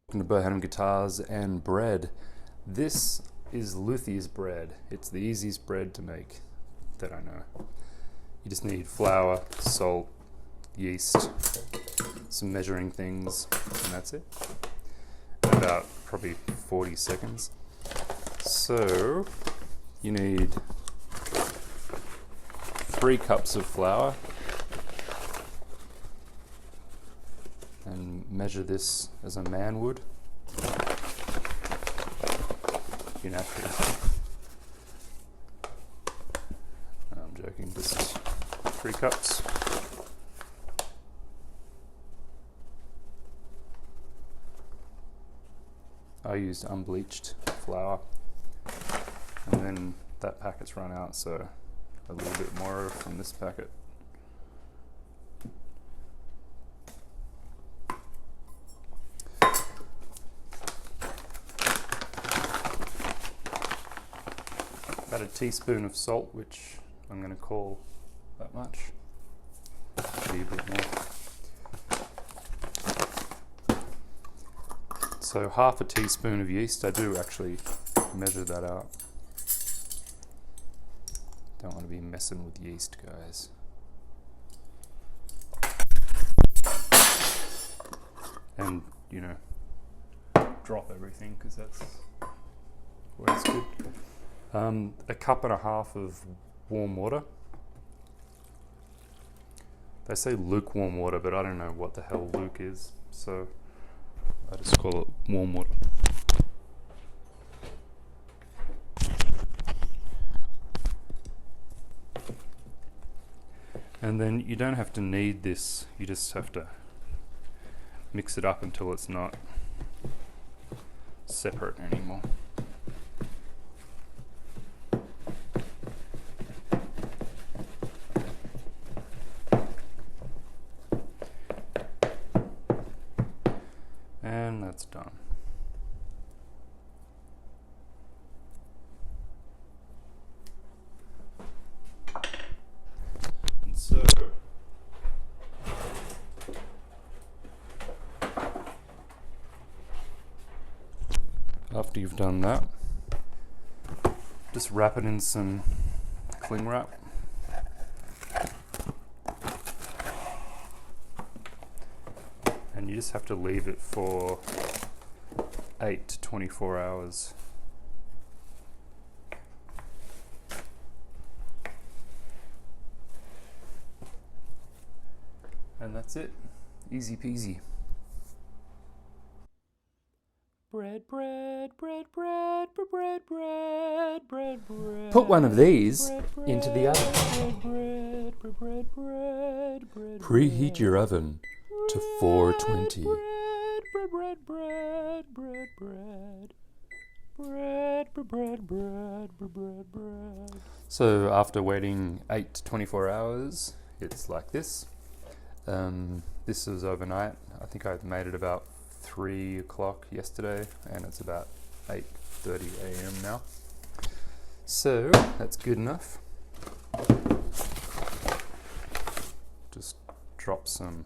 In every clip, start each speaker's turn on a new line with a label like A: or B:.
A: Welcome to Beau, Hannam guitars and bread. This is Luthier's bread. It's the easiest bread to make that I know. You just need flour, salt, yeast, some measuring things, and that's it. About probably 40 seconds. So you need 3 cups of flour, and measure this as a man would. You know, I'm joking, just 3 cups. I used unbleached flour, and then that packet's run out, so a little bit more from this packet. About a teaspoon of salt, which I'm going to call that much. Maybe a bit more. So half a teaspoon of yeast. I do actually measure that out. Don't want to be messing with yeast, guys. And, you know, drop everything because that's always good. A cup and a half of warm water. They say lukewarm water, but I don't know what the hell luke is, so I just call it warm water. And then you don't have to knead this, you just have to mix it up until it's not separate anymore. And that's done. And so after you've done that, just wrap it in some cling wrap. And you just have to leave it for 8 to 24 hours. And that's it. Easy peasy. Bread, bread, bread, bread, bread, bread, bread, bread. Put one of these into the oven. Preheat your oven to 420. So after waiting 8 to 24 hours, it's like this. This was overnight. I think I made it about 3 o'clock yesterday, and it's about 8:30 a.m. now. So that's good enough. Just drop some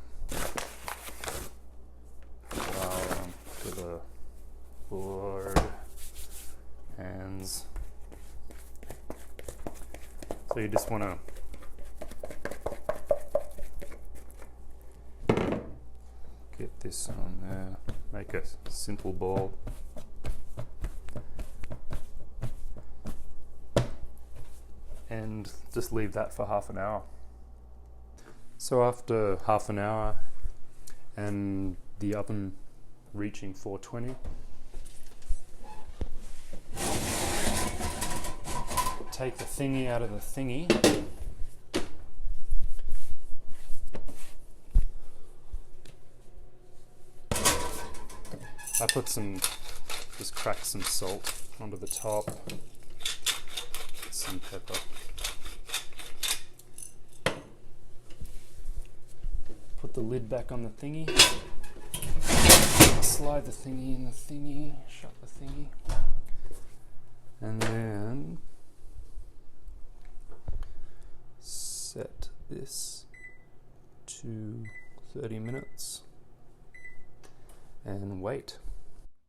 A: flour onto the board, hands. So you just want to get this on there, make a simple ball. And just leave that for half an hour. So after half an hour and the oven reaching 420, take the thingy out of the thingy. I put just cracked some salt onto the top, some pepper. Put the lid back on the thingy, slide the thingy in the thingy, shut the thingy, and then set this to 30 minutes and wait.